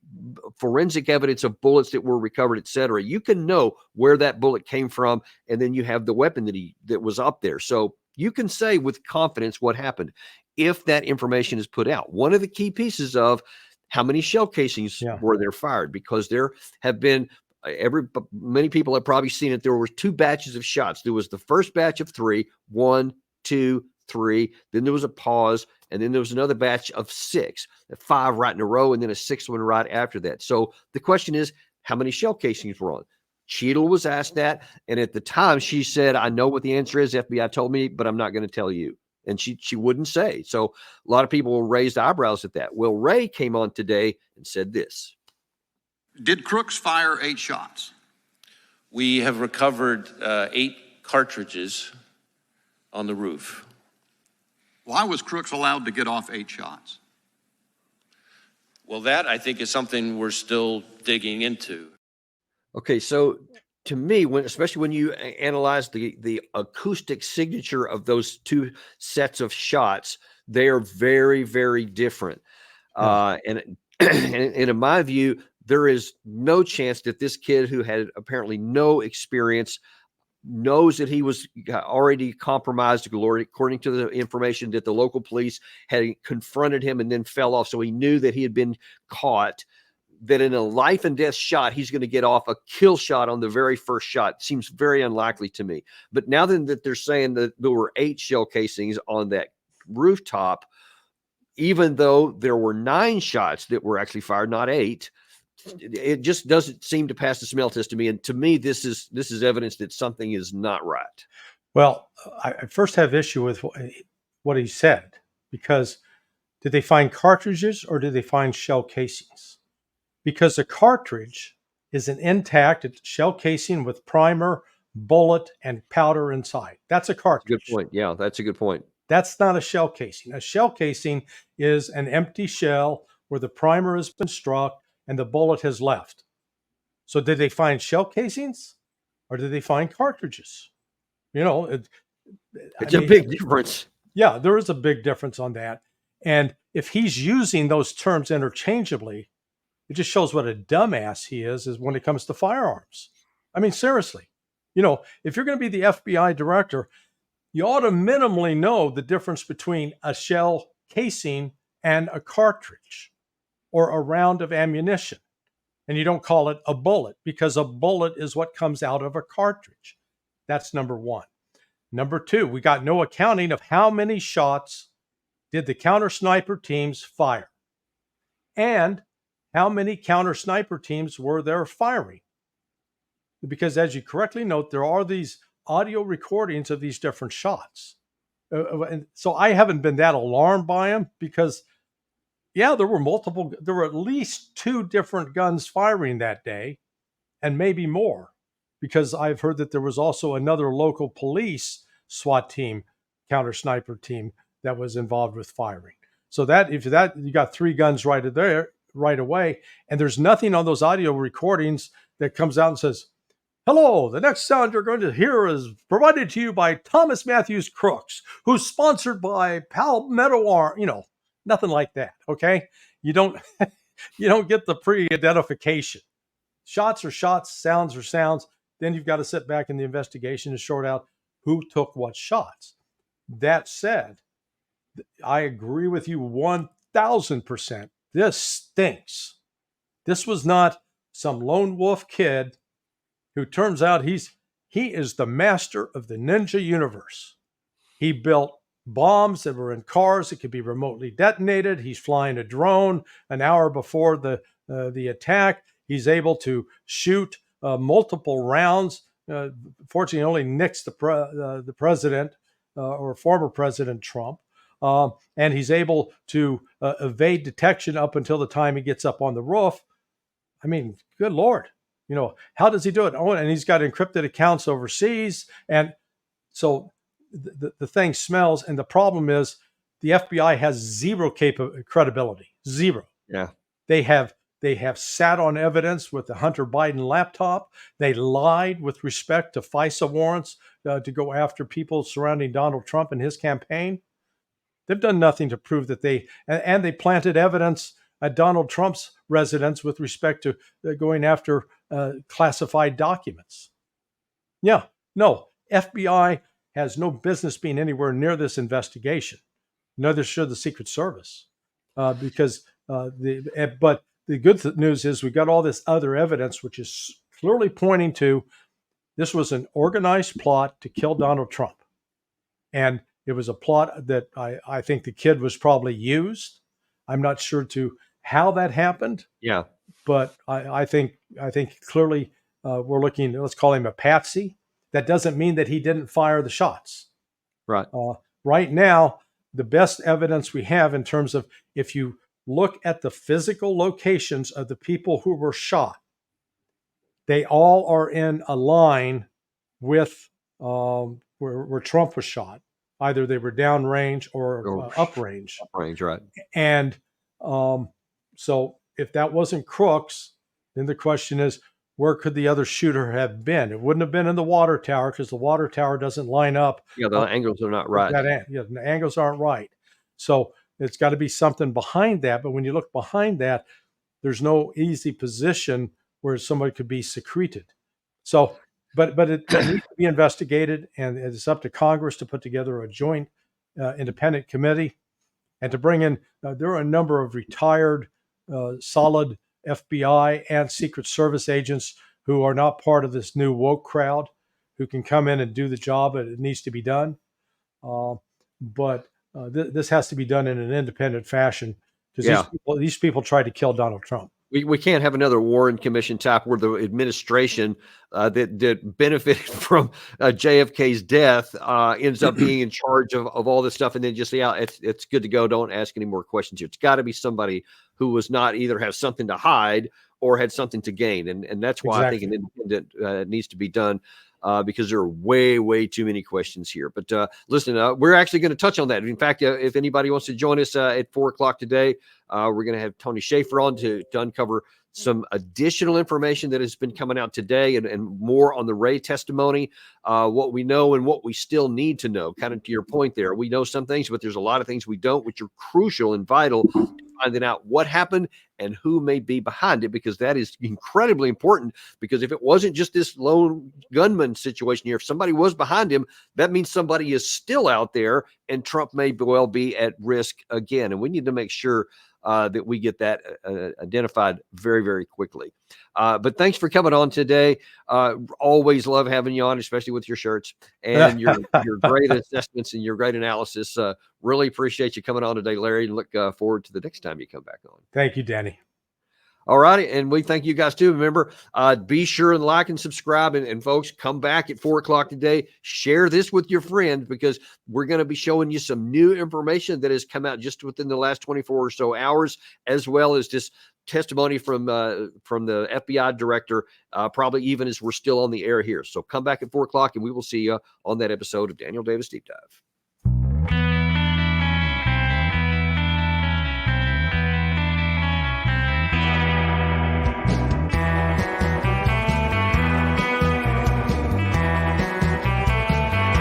forensic evidence of bullets that were recovered, et cetera. You can know where that bullet came from, and then you have the weapon that was up there. So you can say with confidence what happened if that information is put out. One of the key pieces of how many shell casings were there fired, because there have been many people have probably seen it. There were 2 batches of shots. There was the first batch of 3, 1, 2, 3. Then there was a pause, and then there was another batch of 6, 5 right in a row, and then a 6th one right after that. So the question is, how many shell casings were on? Cheadle was asked that, and at the time she said, "I know what the answer is. FBI told me, but I'm not going to tell you." And she wouldn't say. So a lot of people raised eyebrows at that. Well, Wray came on today and said this. Did Crooks fire 8 shots? We have recovered 8 cartridges on the roof. Why was Crooks allowed to get off 8 shots? Well, that I think is something we're still digging into. Okay, so to me, especially when you analyze the acoustic signature of those 2 sets of shots, they are very, very different. And in my view, there is no chance that this kid, who had apparently no experience, knows that he was already compromised, according to the information that the local police had confronted him and then fell off. So he knew that he had been caught, that in a life and death shot, he's going to get off a kill shot on the very first shot. Seems very unlikely to me. But now then that they're saying that there were 8 shell casings on that rooftop, even though there were 9 shots that were actually fired, not 8, it just doesn't seem to pass the smell test to me. And to me, this is evidence that something is not right. Well, I first have issue with what he said, because did they find cartridges or did they find shell casings? Because a cartridge is an intact shell casing with primer, bullet, and powder inside. That's a cartridge. Good point. Yeah, that's a good point. That's not a shell casing. A shell casing is an empty shell where the primer has been struck and the bullet has left. So did they find shell casings or did they find cartridges? It's a big difference. Yeah, there is a big difference on that. And if he's using those terms interchangeably, it just shows what a dumbass he is when it comes to firearms. I mean, seriously, if you're going to be the FBI director, you ought to minimally know the difference between a shell casing and a cartridge or a round of ammunition. And you don't call it a bullet, because a bullet is what comes out of a cartridge. That's number one. Number two, we got no accounting of how many shots did the counter sniper teams fire, and how many counter sniper teams were there firing. Because as you correctly note, there are these audio recordings of these different shots. And so I haven't been that alarmed by them, because yeah, there were at least 2 different guns firing that day, and maybe more, because I've heard that there was also another local police SWAT team, counter sniper team, that was involved with firing. So that you got 3 guns right there, right away, and there's nothing on those audio recordings that comes out and says, "Hello, the next sound you're going to hear is provided to you by Thomas Matthews Crooks, who's sponsored by Palmetto Arm," nothing like that. Okay. You don't get the pre-identification. Shots are shots, sounds are sounds. Then you've got to sit back in the investigation and sort out who took what shots. That said, I agree with you 1000%. This stinks. This was not some lone wolf kid who turns out he is the master of the ninja universe. He built bombs that were in cars that could be remotely detonated. He's flying a drone an hour before the attack. He's able to shoot multiple rounds. Fortunately, only nicks the president or former President Trump. And he's able to evade detection up until the time he gets up on the roof. I mean, good Lord. How does he do it? Oh, and he's got encrypted accounts overseas. And so the thing smells. And the problem is the FBI has zero credibility. Zero. Yeah. They have sat on evidence with the Hunter Biden laptop. They lied with respect to FISA warrants to go after people surrounding Donald Trump and his campaign. They've done nothing to prove that they planted evidence at Donald Trump's residence with respect to going after classified documents. Yeah, no, FBI has no business being anywhere near this investigation. Neither should the Secret Service, but the good news is we got all this other evidence, which is clearly pointing to this was an organized plot to kill Donald Trump. And it was a plot that I think the kid was probably used. I'm not sure how that happened. Yeah. But I think clearly we're looking, let's call him a patsy. That doesn't mean that he didn't fire the shots. Right. Right now, the best evidence we have in terms of if you look at the physical locations of the people who were shot, they all are in a line with where Trump was shot. Either they were downrange or uprange. Uprange, right. And so if that wasn't Crooks, then the question is, where could the other shooter have been? It wouldn't have been in the water tower, because the water tower doesn't line up. Yeah, the angles are not right. The angles aren't right. So it's got to be something behind that. But when you look behind that, there's no easy position where somebody could be secreted. So, but it needs to be investigated, and it's up to Congress to put together a joint independent committee and to bring in. There are a number of retired, solid FBI and Secret Service agents who are not part of this new woke crowd, who can come in and do the job that it needs to be done. But this has to be done in an independent fashion, because these people tried to kill Donald Trump. We can't have another Warren Commission type where the administration that benefited from JFK's death ends up being in charge of all this stuff, and then just say, it's good to go. Don't ask any more questions here. It's got to be somebody who was not either have something to hide or had something to gain. And that's why I think an independent needs to be done. Because there are way, way too many questions here. But listen, we're actually going to touch on that. In fact, if anybody wants to join us at 4:00 today, we're going to have Tony Schaefer on to uncover some additional information that has been coming out today and more on the Ray testimony, what we know and what we still need to know. Kind of to your point there, we know some things, but there's a lot of things we don't, which are crucial and vital to finding out what happened and who may be behind it, because that is incredibly important. Because if it wasn't just this lone gunman situation here, if somebody was behind him, that means somebody is still out there, and Trump may well be at risk again. And we need to make sure that we get that identified very, very quickly. But thanks for coming on today. Always love having you on, especially with your shirts and your great assessments and your great analysis. Really appreciate you coming on today, Larry, and look forward to the next time you come back on. Thank you, Danny. All righty. And we thank you guys too. Remember, be sure and like and subscribe. And folks, come back at 4 o'clock today. Share this with your friends, because we're going to be showing you some new information that has come out just within the last 24 or so hours, as well as just testimony from the FBI director, probably even as we're still on the air here. So come back at 4 o'clock, and we will see you on that episode of Daniel Davis Deep Dive.